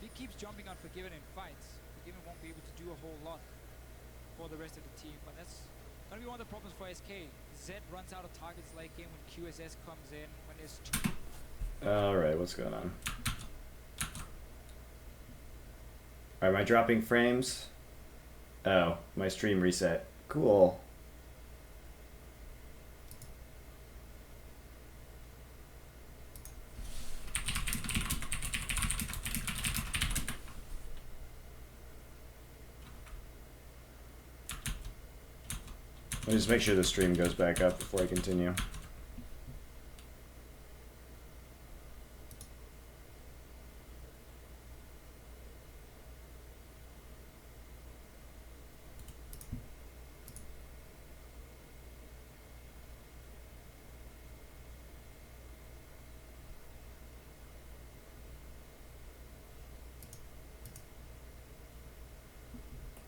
he keeps jumping on Forgiven in fights, Forgiven won't be able to do a whole lot for the rest of the team. But that's gonna be one of the problems for SK. Zed runs out of targets late game when QSS comes in, when there's Alright, what's going on? Alright, am I dropping frames? Oh, my stream reset. Cool. Let me just make sure the stream goes back up before I continue.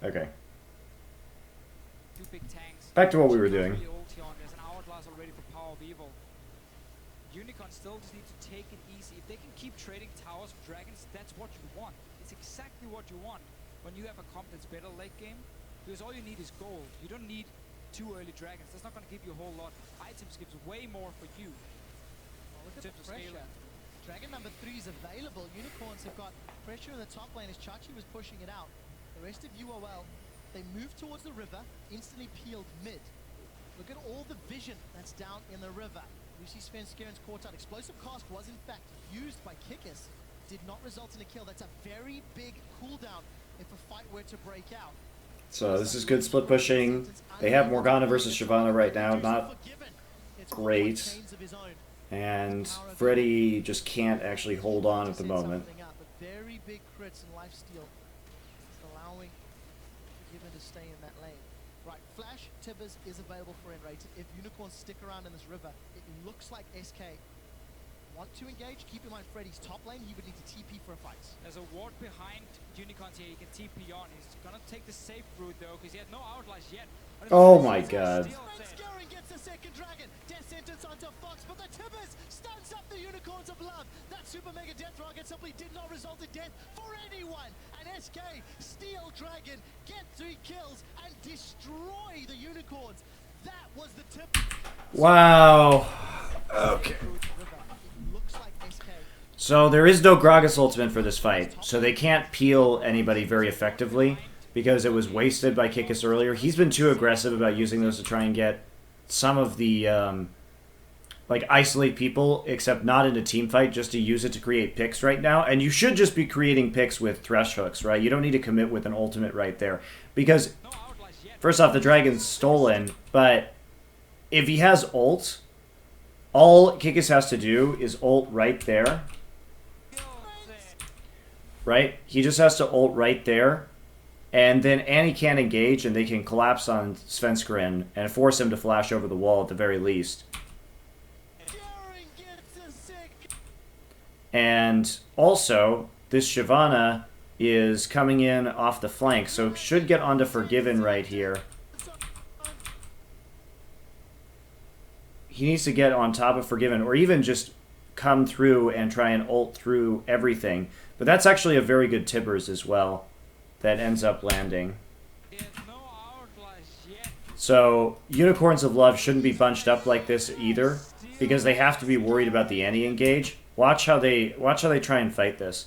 Okay. two big tanks. Back to what we were doing. There's an hourglass already for Power of Evil. Unicorn still just need to take it easy. If they can keep trading towers for dragons, that's what you want. It's exactly what you want when you have a comp that's better late game. Because all you need is gold. You don't need too early dragons. That's not going to give you a whole lot. Items gives way more for you. Well, look at the pressure. Dragon number 3 is available. Unicorns have got pressure in the top lane as Chachi was pushing it out. The rest of UoL, they move towards the river, instantly peeled mid. Look at all the vision that's down in the river. Lucy Svenskerin's caught out. Explosive cast was in fact used by Kikis. Did not result in a kill. That's a very big cooldown if a fight were to break out. So this is good split pushing. They have Morgana versus Shyvana right now. Not great. And Freddy just can't actually hold on at the moment. Very big crits and lifesteal. It's allowing Forgiven to stay in that lane. Right, Flash Tibbers is available for N-rated. If Unicorns stick around in this river, it looks like SK want to engage. Keep in mind Freddy's top lane, he would need to TP for a fight. There's a ward behind Unicorns here, he can TP on. He's gonna take the safe route though, because he had no outlaws yet. Oh my god. Svenskeren gets a second dragon. Death sentence onto Fox, but the Tibbers stands up the Unicorns of Love. That super mega death rocket simply did not result in death for anyone. And SK steal dragon, get 3 kills, and destroy the Unicorns. That was the tip. Wow. Okay. So there is no Gragas ultimate for this fight, so they can't peel anybody very effectively because it was wasted by Kikis earlier. He's been too aggressive about using those to try and get some of the, like, isolate people, except not in a team fight, just to use it to create picks right now. And you should just be creating picks with Thresh hooks, right? You don't need to commit with an ultimate right there. Because, first off, the dragon's stolen, but if he has ult, all Kikis has to do is ult right there. Right? He just has to ult right there. And then Annie can't engage, and they can collapse on Svenskeren and force him to flash over the wall at the very least. And also, this Shyvana is coming in off the flank, so should get onto Forgiven right here. He needs to get on top of Forgiven, or even just come through and try and ult through everything. But that's actually a very good Tibbers as well that ends up landing. So Unicorns of Love shouldn't be bunched up like this either, because they have to be worried about the Annie engage. Watch how they try and fight this.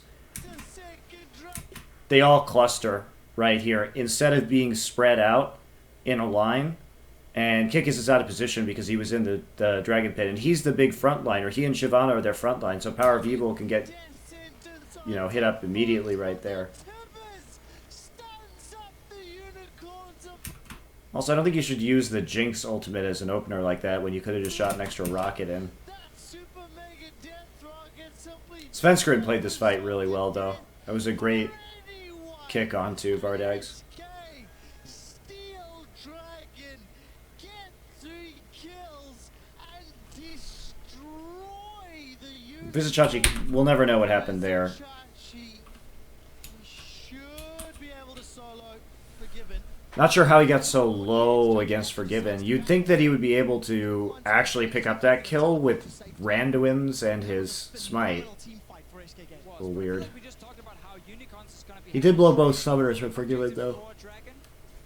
They all cluster right here instead of being spread out in a line. And Kikis is out of position because he was in the Dragon Pit, and he's the big frontliner. He and Shyvana are their frontline, so Power of Evil can get, you know, hit up immediately right there. Also, I don't think you should use the Jinx ultimate as an opener like that when you could have just shot an extra rocket in. Svenskeren played this fight really well, though. That was a great kick onto Vardags. Vizichachi, we'll never know what happened there. Not sure how he got so low against Forgiven. You'd think that he would be able to actually pick up that kill with Randuin's and his smite. Well, A little weird. Like we just talked about how Unicorns is gonna be. He did blow both summoners from Forgiven, though.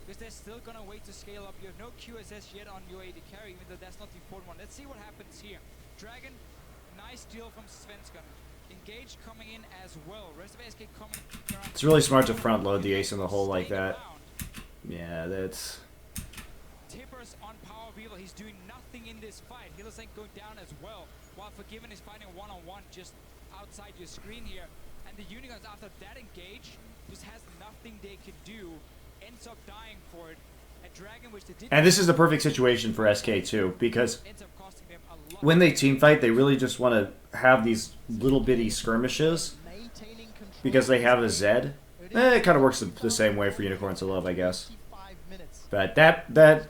Because they're still gonna wait to scale up. You have no QSS yet on your AD carry, even though that's not the important one. Let's see what happens here. Dragon, nice deal from Svenskar. Engage coming in as well. Rest of SK coming around. It's really smart to front load the ace in the hole like that. Yeah, that's... Tippers on Power Weaver. He's doing nothing in this fight. Hillersank going down as well. While Forgiven is fighting one-on-one just outside your screen here. And the Unicorns, after that engage, just has nothing they can do. Ends up dying for it. A Dragon, which they did. And this is the perfect situation for SK too, because ends up costing them a lot. when they team fight, they really just want to have these little bitty skirmishes because they have a Zed. It kind of works the same way for Unicorns of Love, I guess. But that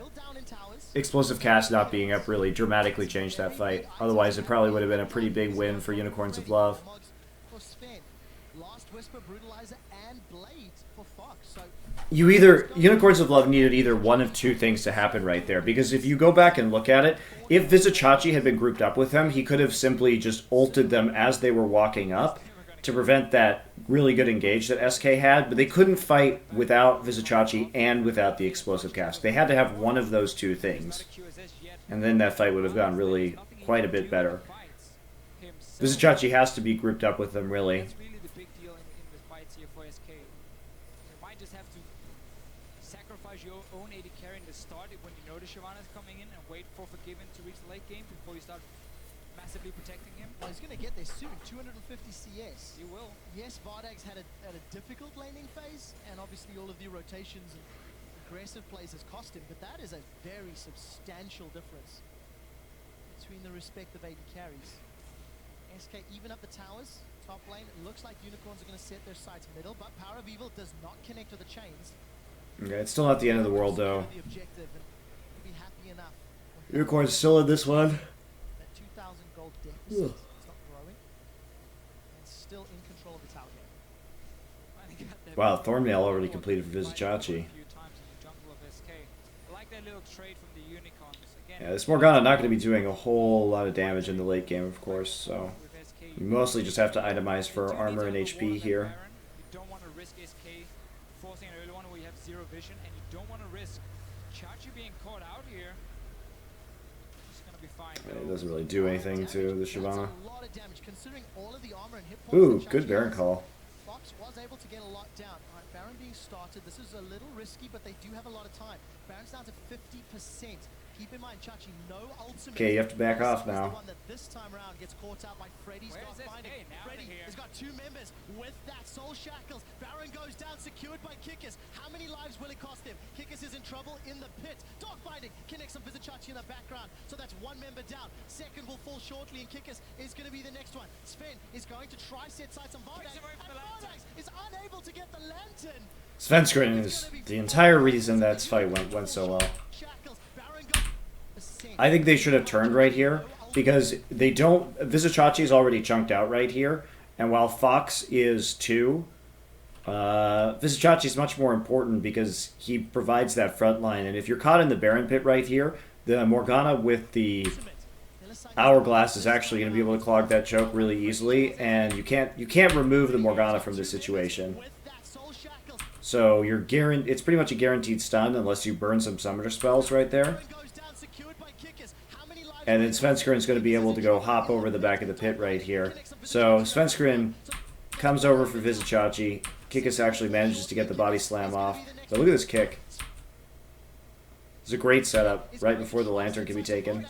explosive cast not being up really dramatically changed that fight. Otherwise, it probably would have been a pretty big win for Unicorns of Love. Unicorns of Love needed either one of two things to happen right there. Because if you go back and look at it, if Vizichachi had been grouped up with him, he could have simply just ulted them as they were walking up to prevent that really good engage that SK had. But they couldn't fight without Vizichachi and without the explosive cast. They had to have one of those two things. And then that fight would have gone really quite a bit better. Vizichachi has to be grouped up with them, really. Your own AD carry in the start when you know the Shyvana's coming in and wait for Forgiven to reach the late game before you start massively protecting him. Well, he's going to get there soon. 250 CS. He will. Yes, Vardag's had a difficult laning phase, and obviously all of the rotations and aggressive plays has cost him, but that is a very substantial difference between the respective AD carries. SK even up the towers, top lane. It looks like Unicorns are going to set their sights middle, but Power of Evil does not connect to the chains. Okay, it's still not the end of the world, though. Unicorn's still in this one. That 2,000 gold deficit. It's not growing. And still in control of the tower game. Wow, Thornmail already completed for Vizichachi. Yeah, this Morgana not going to be doing a whole lot of damage in the late game, of course, so you mostly just have to itemize for armor and HP here. You don't want to risk SK forcing an early one where you have zero vision, and you don't want to risk Chachi being caught out here. It's going to be fine. Yeah, it doesn't really do anything to the Shyvana. Ooh, good Baron call. Fox was able to get a lot down. All right, Baron being started. This is a little risky, but they do have a lot of time. Baron's down to 50%. Keep in mind, Chachi, no ultimate. Okay, you have to back off now. The one that this time around gets caught out by Freddy's finding. Freddy has got two members with that soul shackles. Baron goes down, secured by Kikis. How many lives will it cost him? Kikis is in trouble in the pit. Dog binding connects some Vizichachi in the background. So that's one member down. Second will fall shortly, and Kikis is going to be the next one. Sven is going to try set sights on Vardags, and Vardags is unable to get the lantern. Svenskar is the entire reason that fight went so well. I think they should have turned right here, because they don't... Vizichachi is already chunked out right here, and while Fox is too, Vizichachi is much more important because he provides that front line, and if you're caught in the Baron pit right here, the Morgana with the Hourglass is actually going to be able to clog that choke really easily, and you can't remove the Morgana from this situation. So it's pretty much a guaranteed stun unless you burn some summoner spells right there. And then Svenskar is going to be able to go hop over the back of the pit right here. So Svenskar comes over for Vizichachi. Kikis actually manages to get the body slam off. So look at this kick. It's a great setup right before the lantern can be taken.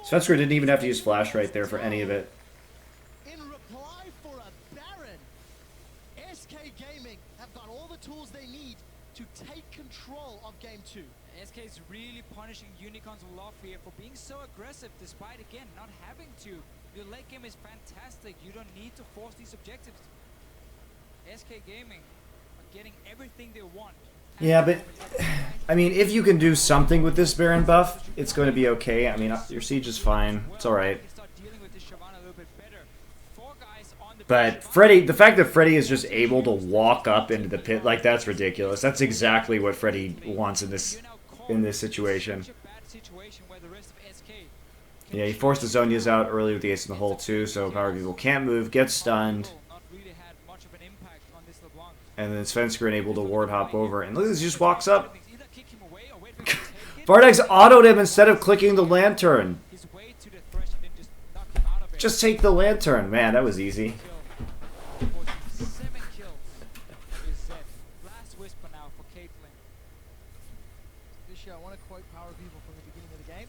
Svenskar didn't even have to use flash right there for any of it. In reply for a Baron, SK Gaming have got all the tools they need to take control of Game 2. SK is really punishing Unicorns of Love here for being so aggressive despite, again, not having to. Your late game is fantastic. You don't need to force these objectives. SK Gaming are getting everything they want. Yeah, but, I mean, if you can do something with this Baron buff, it's going to be okay. I mean, your siege is fine. It's alright. But Freddy, the fact that Freddy is just able to walk up into the pit, like, that's ridiculous. That's exactly what Freddy wants in this situation. Yeah, he forced the Zonias out early with the ace in the hole too, so Power People can't move, gets stunned. Not really had much of an impact on this LeBlanc. And then Svensker able to ward hop over. And look, he just walks up. Either kick him away or wait for him to take it. Vardag's autoed him instead of clicking the lantern. He's way to the thresh and then just knock him out of it. Just take the lantern. Man, that was easy. 7 kills is Zed. Last whisper now for Caitlyn. This year, I want to quote Power People from the beginning of the game.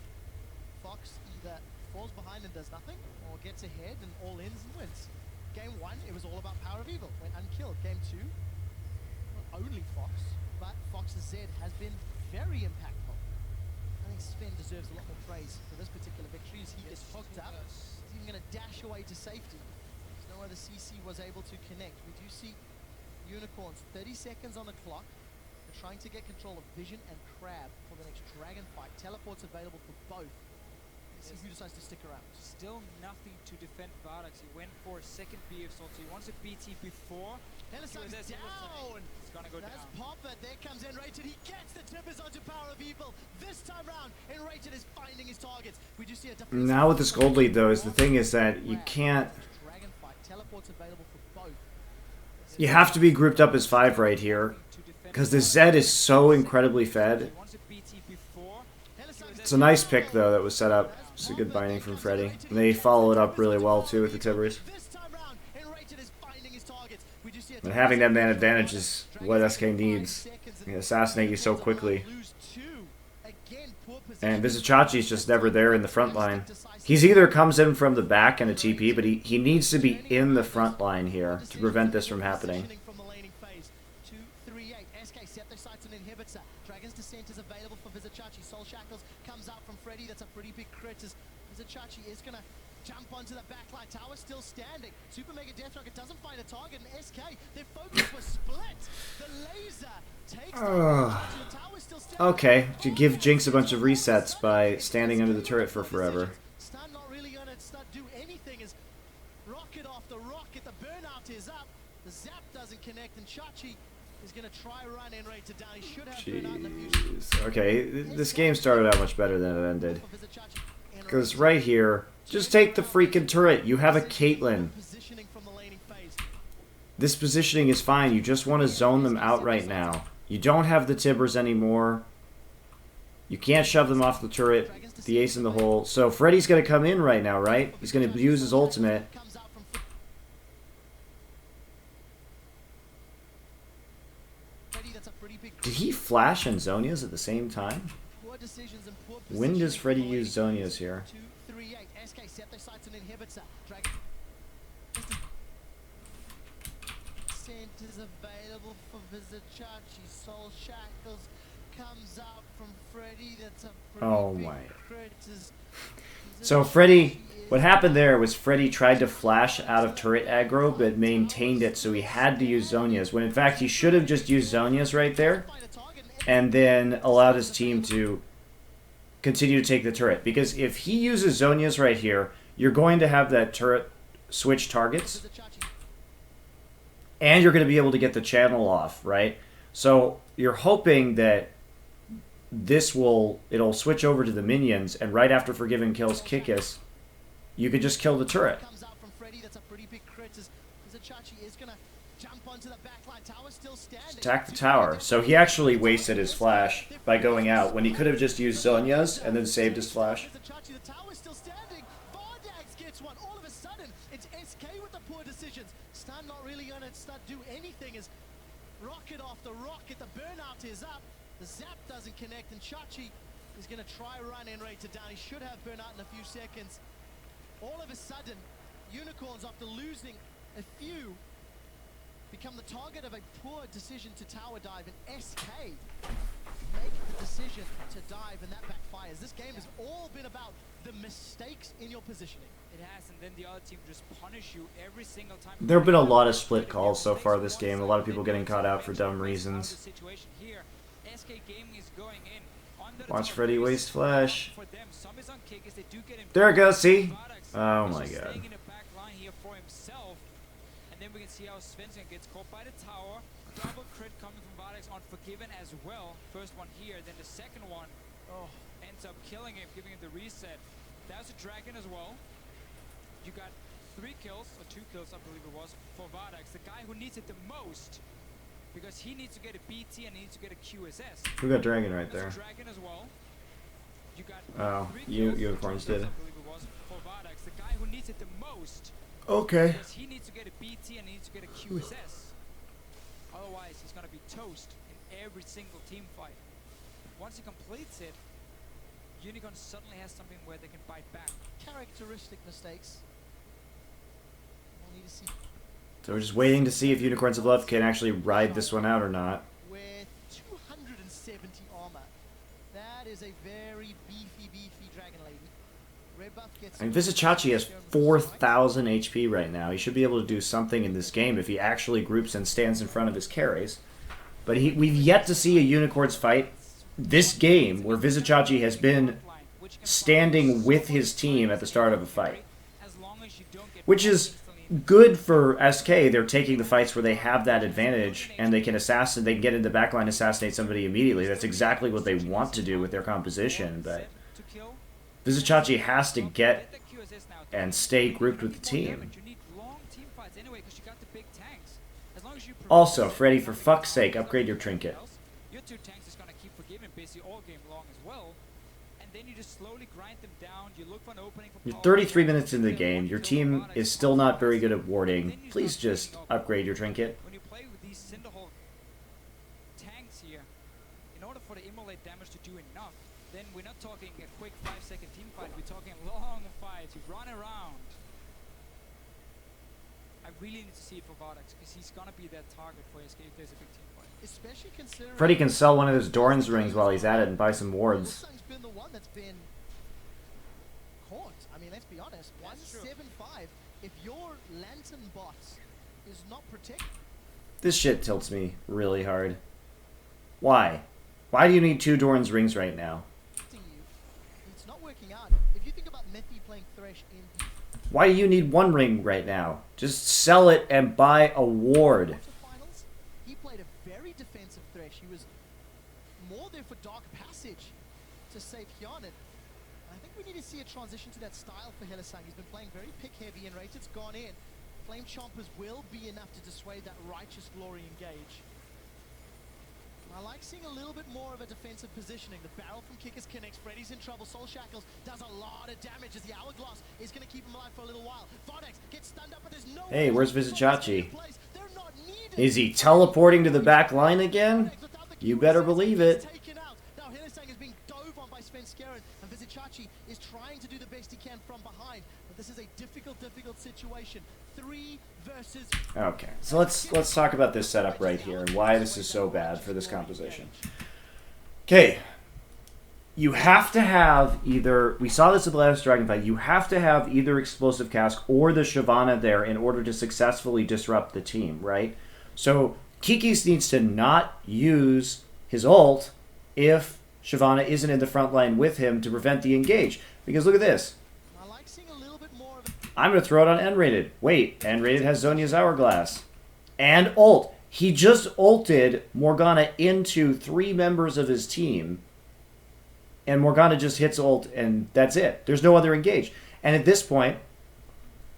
Fox either falls behind and does nothing, or gets ahead and all ins and wins. Game 1, it was all about Power of Evil, went unkilled. Game 2, not only Fox, but Fox's Zed has been very impactful. I think Sven deserves a lot more praise for this particular victory as he is hooked up. He's even going to dash away to safety. There's no other CC was able to connect. We do see Unicorns, 30 seconds on the clock. They're trying to get control of Vision and Crab for the next Dragon fight. Teleports available for both. Let's see who decides to stick around. Still nothing to defend Vardax. He went for a second BF assault, so he wants a BT before. Henderson's down! It's gonna go That's down. Popper. There comes Enrated. He gets the tippers onto Power of Evil. This time round, Enrated is finding his targets. We do see a defensive Now with this gold lead, though, is the thing is that you can't... Dragon fight. Teleports available for both. You have to be grouped up as 5 right here. Because the Zed is so incredibly fed. He wants a BT before. It's a nice pick, though, that was set up. It's a good binding from Freddy. And they follow it up really well, too, with the Tibbers. This time round, Enrated is finding his targets. We do see a And having that man advantage is what SK needs. They assassinate you so quickly. And Vizichachi's just never there in the front line. He's either comes in from the back in a TP, but he needs to be in the front line here to prevent this from happening. From the laning phase. 2-3-8. SK Septicites and inhibits. Dragon's Descent is available for Vizichachi. Soul Shackles comes out from Freddy. That's a pretty big crit. Vizichachi is going to jump onto the backline tower, still standing. Super Mega Death Rocket doesn't find a target, and SK, their focus was split. The laser takes the tower, still standing. Okay, to give Jinx a bunch of resets by standing under the turret for forever. Stun not really going to do anything as rocket after rocket, the burnout is up. The zap doesn't connect, and Chachi is going to try run Enrated down. He should have burnout in a few seconds. Jeez. Okay, this game started out much better than it ended. Because right here, just take the freaking turret. You have a Caitlyn. This positioning is fine. You just want to zone them out right now. You don't have the Tibbers anymore. You can't shove them off the turret. The ace in the hole. So Freddy's going to come in right now, right? He's going to use his ultimate. Did he flash and Zonias at the same time? When does Freddy use Zonias here? 2-3-8. SK Septicites and inhibits. Dragon Descent is available for Vizichachi. Soul Shackles comes out from Freddy. That's a pretty big crit. So Freddy, what happened there was Freddy tried to flash out of turret aggro, but maintained it, so he had to use Zonias, when in fact he should have just used Zonias right there, and then allowed his team to continue to take the turret. Because if he uses Zonias right here, you're going to have that turret switch targets, and you're going to be able to get the channel off, right? So you're hoping that it'll switch over to the minions, and right after Forgiven kills Kikis, you could just kill the turret. Attack the tower. So he actually wasted his flash by going out when he could have just used Zonia's and then saved his flash. Rocket after rocket, the burnout is up. The zap doesn't connect, and Chachi is going to try run Enrated down. He should have burnout in a few seconds. All of a sudden, Unicorns, after losing a few, become the target of a poor decision to tower dive, and SK make the decision to dive, and that backfires. This game has all been about the mistakes in your positioning. It has, and then the other team just punish you every single time. There have been a lot of split calls so far this game. A lot of people getting caught out for dumb reasons. Watch Freddy waste flash. There it goes, see? Oh my god. And then we can see how Svensson gets caught by the tower. Double crit coming from Vardax on Forgiven as well. First one here, then the second one ends up killing him, giving him the reset. There's a dragon as well. You got 3 kills, or 2 kills I believe it was, for Vardax, the guy who needs it the most. Because he needs to get a BT and he needs to get a QSS. Who got dragon right there? There's a dragon as well. You got Oh, 3 kills, unicorns 2 kills, did. I believe it was, for Vardax, the guy who needs it the most. Okay. Because he needs to get a BT and he needs to get a QSS. Otherwise, he's going to be toast in every single team fight. Once he completes it, Unicorn suddenly has something where they can bite back. Characteristic mistakes. We'll need to see. So we're just waiting to see if Unicorns of Love can actually ride this one out or not. With 270 armor. That is a very beefy dragon lady. Red buff gets... I mean, Vizicachi has 4,000 HP right now. He should be able to do something in this game if he actually groups and stands in front of his carries. But we've yet to see a Unicorns fight this game where Vizicachi has been standing with his team at the start of a fight. Which is good for SK. They're taking the fights where they have that advantage and they can assassinate, they can get into the backline and assassinate somebody immediately. That's exactly what they want to do with their composition, but Vizicachi has to get and stay grouped with the team. Also, Freddy, for fuck's sake, upgrade your trinket. Your 2 tanks is going to keep forgiving busy all game long as well. And then you just slowly grind them down. You look for an opening for You're 33 minutes into the game. Your team is still not very good at warding. Please just upgrade your trinket. When you play with these Cinderhawk tanks here, in order for the immolate damage to do enough, then we're not talking a quick 5-second team fight. We're talking long fights. You run around. I really need to see it for Vardax because he's gonna be that target for SK if there's a big team fight. Especially considering... Freddy can sell one of his Doran's rings while he's at it and buy some wards. Wolfsang's been the one that's been caught. I mean, let's be honest. 175. If your Lantern bot is not protected... This shit tilts me really hard. Why? Why do you need 2 Doran's rings right now? It's not working out. If you think about Methi playing Thresh in... Why do you need 1 ring right now? Just sell it and buy a ward. Finals, he played a very defensive Thresh. He was more there for Dark Passage to save Hjarnet. I think we need to see a transition to that style for Hylissang. He's been playing very pick-heavy and Rated's gone in. Flame Chompers will be enough to dissuade that Righteous Glory engage. I like seeing a little bit more of a defensive positioning. The barrel from Kickers connects. Freddy's in trouble. Soul Shackles does a lot of damage as the Hourglass is going to keep him alive for a little while. Vardax gets stunned up, but there's no... Hey, where's Vizicachi? Is he teleporting to the back line again? You better believe it. Now Hylissang is being dove on by Svenskeren, and Vizicachi is trying to do the best he can from behind. But this is a difficult situation. 3 versus... Okay, so let's talk about this setup right here and why this is so bad for this composition. Okay, you have to have either... We saw this at the last Dragon fight. You have to have either Explosive Cask or the Shyvana there in order to successfully disrupt the team, right? So Kikis needs to not use his ult if Shyvana isn't in the front line with him to prevent the engage. Because look at this. I'm going to throw it on N-Rated. Wait, N-Rated has Zhonya's Hourglass. And ult. He just ulted Morgana into 3 members of his team. And Morgana just hits ult, and that's it. There's no other engage. And at this point,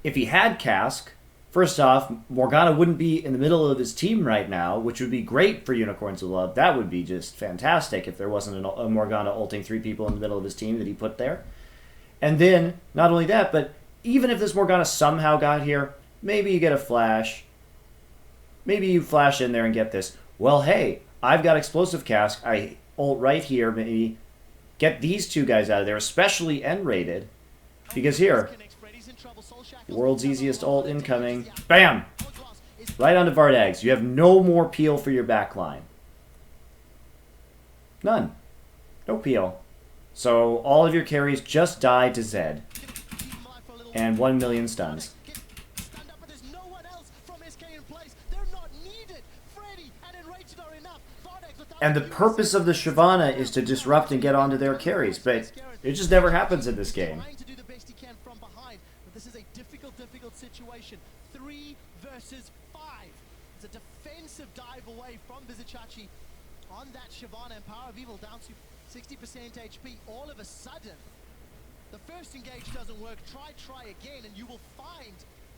if he had Cask, first off, Morgana wouldn't be in the middle of his team right now, which would be great for Unicorns of Love. That would be just fantastic if there wasn't a Morgana ulting 3 people in the middle of his team that he put there. And then, not only that, but even if this Morgana somehow got here, maybe you get a flash. Maybe you flash in there and get this. Well, hey, I've got Explosive Cask. I ult right here, maybe get these 2 guys out of there, especially N-Rated. Because here, world's easiest ult incoming. Bam! Right onto Vardags. You have no more peel for your backline. None. No peel. So all of your carries just die to Zed. And 1 million stuns. And the purpose of the Shyvana is to disrupt and get onto their carries, but it just never happens in this game. This is a difficult situation. 3 versus 5. It's a defensive dive away from Vizicachi on that Shyvana, and Power of Evil down to 60% HP. All of a sudden, The first engage doesn't work. Try again, and you will find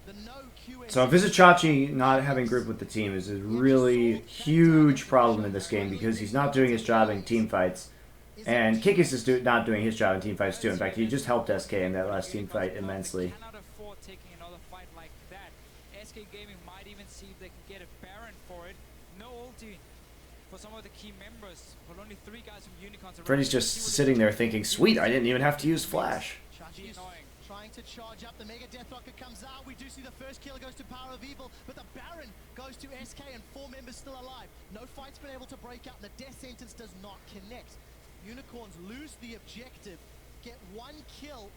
the no QS. So Vizichachi not having group with the team is a really huge problem in this game because he's not doing his job in team fights. And Kikis is not doing his job in team fights too. In fact, he just helped SK in that last team fight immensely. They cannot afford taking another fight like that. SK Gaming might even see if they can get a Baron for it. No ulti for some of the key members, but only 3 guys from Unicorns. Freddy's just sitting there thinking, sweet, I didn't even have to use Flash. Chachi's trying to charge up. The Mega Death Rocket comes out. We do see the first kill goes to Power of Evil, but the Baron goes to SK and 4 members still alive. No fight's been able to break out. The death sentence does not connect. Unicorns lose the objective, get 1 kill.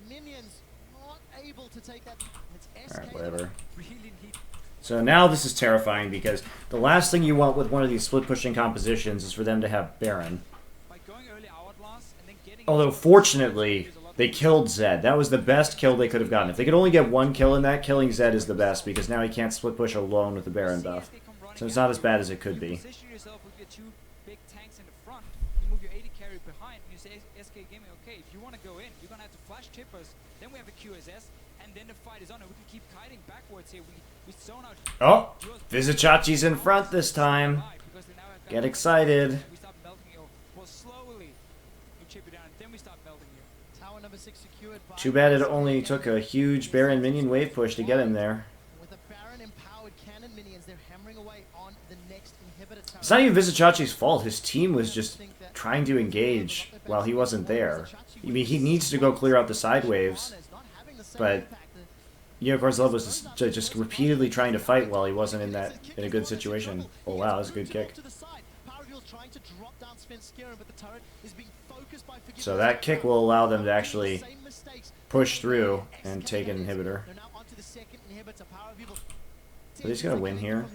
Minions not able to take that. It's SK. Alright, whatever. Really need. So now this is terrifying because the last thing you want with one of these split pushing compositions is for them to have Baron. By going early Hourglass and then getting. Although fortunately, they killed Zed. That was the best kill they could have gotten. If they could only get 1 kill in that, killing Zed is the best because now he can't split push alone with the Baron buff. So it's not as bad as it could be. Position yourself with your 2 big tanks in the front. You move your 80 carry behind. And you say SK Gaming, okay, if you want to go in, you're gonna have to flash tippers. Then we have a QSS, and then the fight is on, and we can keep kiting backwards here. We zone out. Oh, Vizichachi's in front this time. Because they now have Get excited. We start melting you. Well, slowly we chip it down, and then we start melting you. Tower number 6 secured by Too bad it only took a huge Baron minion wave push to get him there. with a Baron empowered cannon minions. They're hammering away on the next inhibitor tower. It's not even Vizichachi's fault. His team was just trying to engage while he wasn't there. I mean, he needs to go clear out the side waves, but Unicorn's Love was just repeatedly trying to fight while he wasn't in a good situation. Oh wow, that was a good kick. So that kick will allow them to actually push through and take an inhibitor. Are they just gonna win here?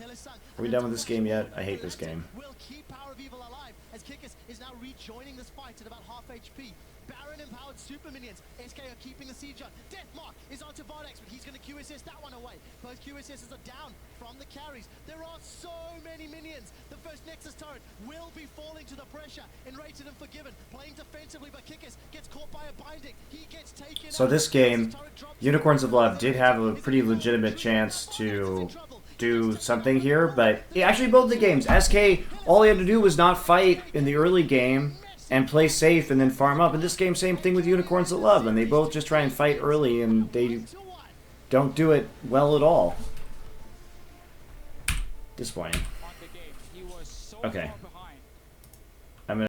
Are we done with this game yet? I hate this game. Will keep Power of Evil alive as Kikis is now rejoining this fight at about half HP. Baron empowered super minions. SK are keeping the siege on. Deathmark is onto Vardex, but he's going to QSS that one away. Both QSSs are down from the carries. There are so many minions. The first Nexus turret will be falling to the pressure. Enrated and Forgiven playing defensively, but Kikis gets caught by a binding. He gets taken. So this game, Unicorns of Love did have a pretty legitimate chance to do something here, but actually both the games, SK, all he had to do was not fight in the early game and play safe and then farm up. In this game, same thing with Unicorns of Love, and they both just try and fight early and they don't do it well at all. Disappointing. Okay. I'm gonna